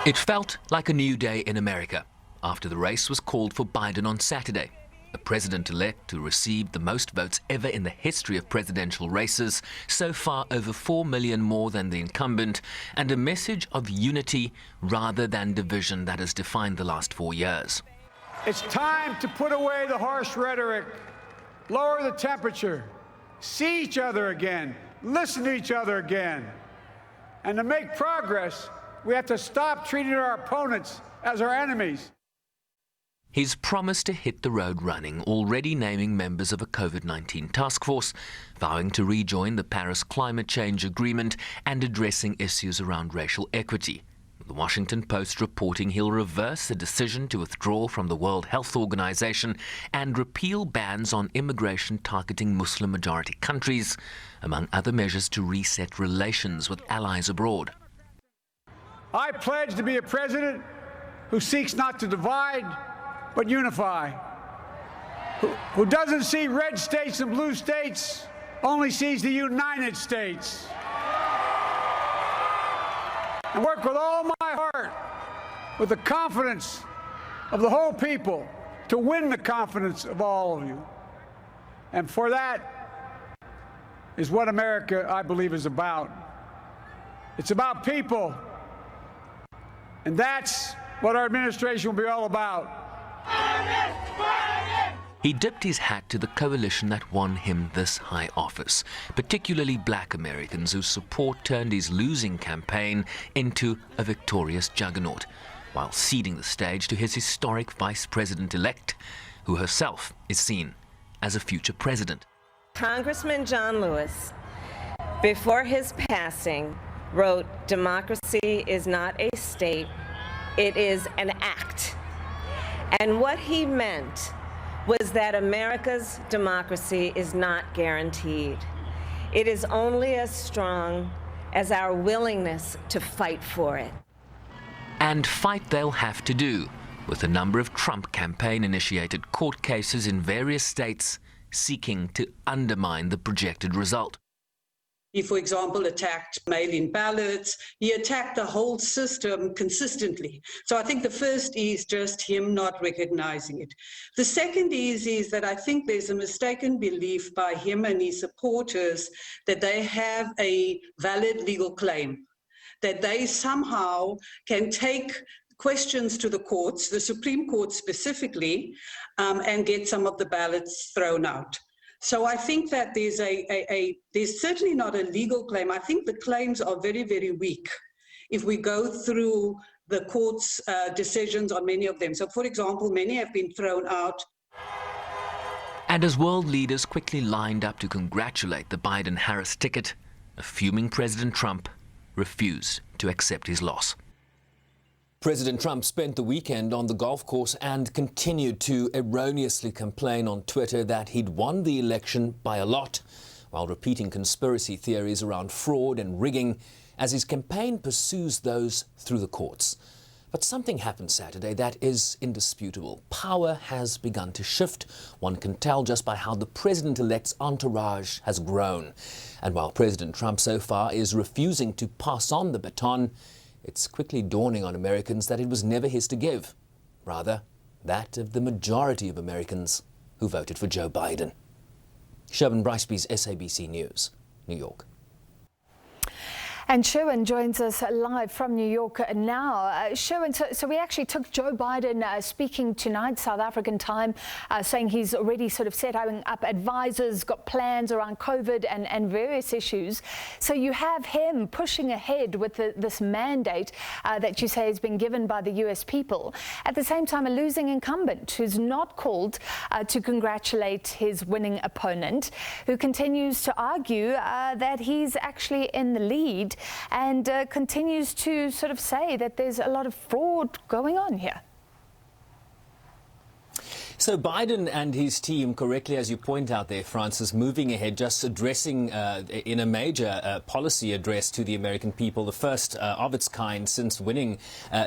It felt like a new day in America after the race was called for Biden on Saturday. A president-elect who received the most votes ever in the history of presidential races, so far over 4 million more than the incumbent, and a message of unity rather than division that has defined the last 4 years. It's time to put away the harsh rhetoric, lower the temperature, see each other again, listen to each other again. And to make progress, we have to stop treating our opponents as our enemies. He's promised to hit the road running, already naming members of a COVID-19 task force, vowing to rejoin the Paris Climate Change Agreement and addressing issues around racial equity. The Washington Post reporting he'll reverse the decision to withdraw from the World Health Organization and repeal bans on immigration targeting Muslim-majority countries, among other measures to reset relations with allies abroad. I pledge to be a president who seeks not to divide, but unify, who doesn't see red states and blue states, only sees the United States. And work with all my heart, with the confidence of the whole people, to win the confidence of all of you. And for that is what America, I believe, is about. It's about people. And that's what our administration will be all about. He dipped his hat to the coalition that won him this high office, particularly black Americans whose support turned his losing campaign into a victorious juggernaut, while ceding the stage to his historic vice president-elect, who herself is seen as a future president. Congressman John Lewis, before his passing, wrote, "Democracy is not a state, it is an act." And what he meant was that America's democracy is not guaranteed. It is only as strong as our willingness to fight for it. And fight they'll have to do, with a number of Trump campaign-initiated court cases in various states seeking to undermine the projected result. He, for example, attacked mail-in ballots. He attacked the whole system consistently. So I think the first is just him not recognizing it. The second is that I think there's a mistaken belief by him and his supporters that they have a valid legal claim, that they somehow can take questions to the courts, the Supreme Court specifically, and get some of the ballots thrown out. So I think that there's certainly not a legal claim. I think the claims are very, very weak if we go through the court's decisions on many of them. So, for example, many have been thrown out. And as world leaders quickly lined up to congratulate the Biden-Harris ticket, a fuming President Trump refused to accept his loss. President Trump spent the weekend on the golf course and continued to erroneously complain on Twitter that he'd won the election by a lot, while repeating conspiracy theories around fraud and rigging as his campaign pursues those through the courts. But something happened Saturday that is indisputable. Power has begun to shift. One can tell just by how the president-elect's entourage has grown. And while President Trump so far is refusing to pass on the baton, it's quickly dawning on Americans that it was never his to give. Rather, that of the majority of Americans who voted for Joe Biden. Sherwin Bryce Pease, SABC News, New York. And Sherwin joins us live from New York now. Sherwin, so we actually took Joe Biden speaking tonight, South African time, saying he's already sort of setting up advisors, got plans around COVID and various issues. So you have him pushing ahead with this mandate that you say has been given by the US people. At the same time, a losing incumbent who's not called to congratulate his winning opponent, who continues to argue that he's actually in the lead and continues to sort of say that there's a lot of fraud going on here. So Biden and his team, correctly as you point out there, Francis, moving ahead, just addressing in a major policy address to the American people, the first of its kind since winning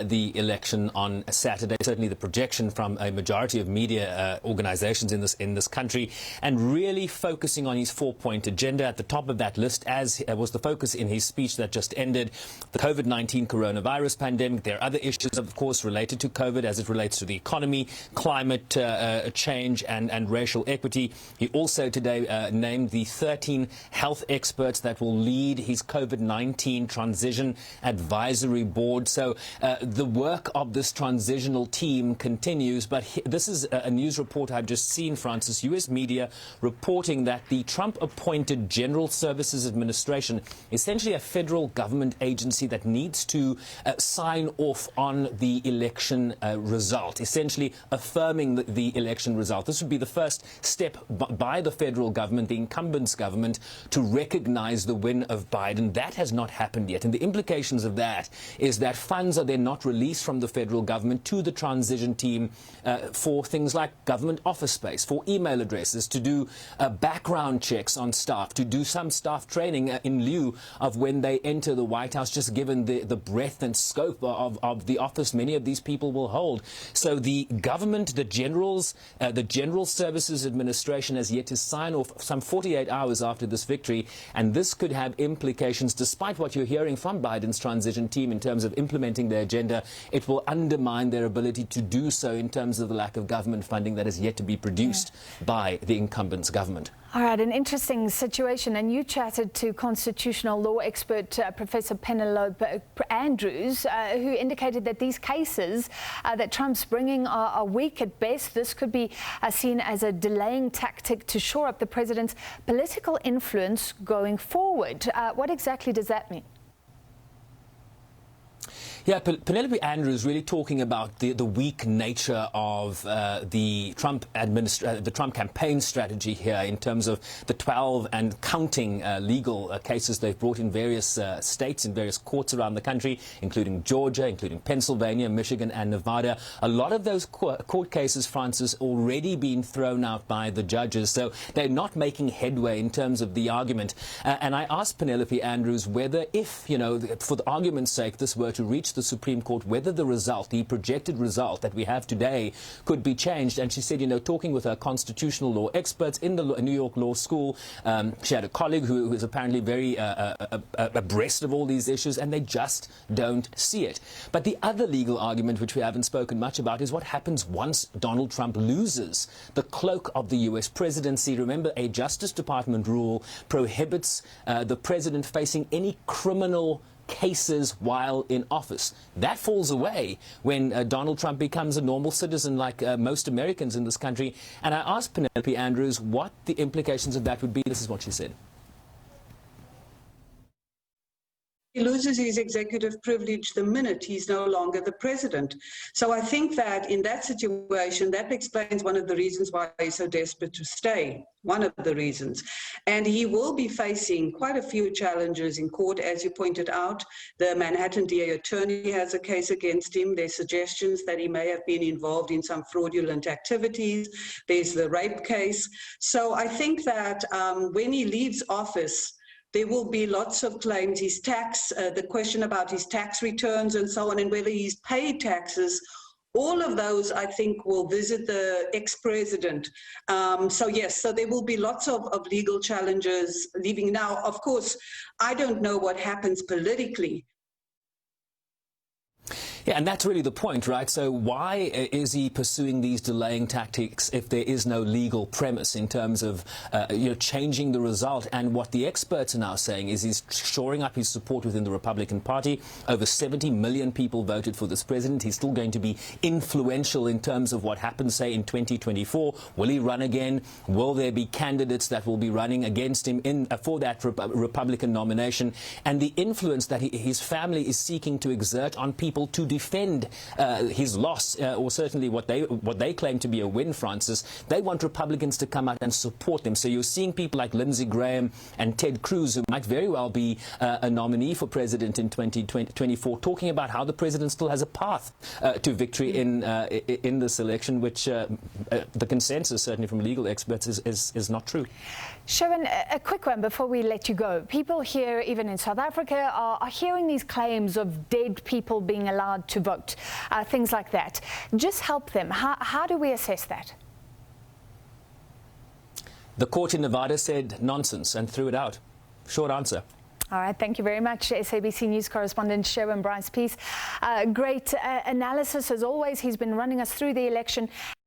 the election on Saturday. Certainly the projection from a majority of media organizations in this country, and really focusing on his four-point agenda. At the top of that list, as was the focus in his speech that just ended, the COVID-19 coronavirus pandemic. There are other issues, of course, related to COVID as it relates to the economy, climate change and racial equity. He also today named the 13 health experts that will lead his COVID-19 transition advisory board. So the work of this transitional team continues. But this is a news report I've just seen, Francis, US media reporting that the Trump-appointed General Services Administration, essentially a federal government agency that needs to sign off on the election result, essentially affirming the election result. This would be the first step by the federal government, the incumbents government, to recognize the win of Biden. That has not happened yet. And the implications of that is that funds are then not released from the federal government to the transition team for things like government office space, for email addresses, to do background checks on staff, to do some staff training in lieu of when they enter the White House, just given the breadth and scope of the office many of these people will hold. So the government, the General Services Administration has yet to sign off some 48 hours after this victory, and this could have implications, despite what you're hearing from Biden's transition team in terms of implementing their agenda. It will undermine their ability to do so in terms of the lack of government funding that is yet to be produced by the incumbents government. All right, an interesting situation. And you chatted to constitutional law expert Professor Penelope Andrews, who indicated that these cases that Trump's bringing are weak at best. This could be seen as a delaying tactic to shore up the president's political influence going forward. What exactly does that mean? Yeah, Penelope Andrews really talking about the weak nature of the Trump campaign strategy here in terms of the 12 and counting legal cases they've brought in various states, in various courts around the country, including Georgia, including Pennsylvania, Michigan and Nevada. A lot of those court cases, Francis, already been thrown out by the judges, so they're not making headway in terms of the argument. And I asked Penelope Andrews whether, if, you know, for the argument's sake, this were to reach the Supreme Court, whether the result, the projected result that we have today, could be changed. And she said, you know, talking with her constitutional law experts in the New York Law School, she had a colleague who is apparently very abreast of all these issues, and they just don't see it. But the other legal argument, which we haven't spoken much about, is what happens once Donald Trump loses the cloak of the US presidency. Remember, a Justice Department rule prohibits the president facing any criminal cases while in office. That falls away when Donald Trump becomes a normal citizen like most Americans in this country. And I asked Penelope Andrews what the implications of that would be. This is what she said. He loses his executive privilege the minute he's no longer the president. So I think that in that situation, that explains one of the reasons why he's so desperate to stay. One of the reasons. And he will be facing quite a few challenges in court, as you pointed out. The Manhattan DA attorney has a case against him. There's suggestions that he may have been involved in some fraudulent activities. There's the rape case. So I think that when he leaves office, there will be lots of claims, his tax, the question about his tax returns and so on, and whether he's paid taxes. All of those, I think, will visit the ex-president. So yes, so there will be lots of legal challenges leaving. Now, of course, I don't know what happens politically. Yeah, and that's really the point, right? So why is he pursuing these delaying tactics if there is no legal premise in terms of changing the result? And what the experts are now saying is he's shoring up his support within the Republican Party. Over 70 million people voted for this president. He's still going to be influential in terms of what happens, say, in 2024. Will he run again? Will there be candidates that will be running against him for that Republican nomination? And the influence that his family is seeking to exert on people to defend his loss, or certainly what they claim to be a win, Francis. They want Republicans to come out and support them. So you're seeing people like Lindsey Graham and Ted Cruz, who might very well be a nominee for president in 2024, talking about how the president still has a path to victory in this election, which the consensus, certainly from legal experts, is not true. Sherwin, a quick one before we let you go. People here, even in South Africa, are hearing these claims of dead people being allowed to vote, things like that. Just help them. How do we assess that? The court in Nevada said nonsense and threw it out. Short answer. All right, thank you very much, SABC News correspondent Sherwin Bryce Pease. Great analysis as always. He's been running us through the election.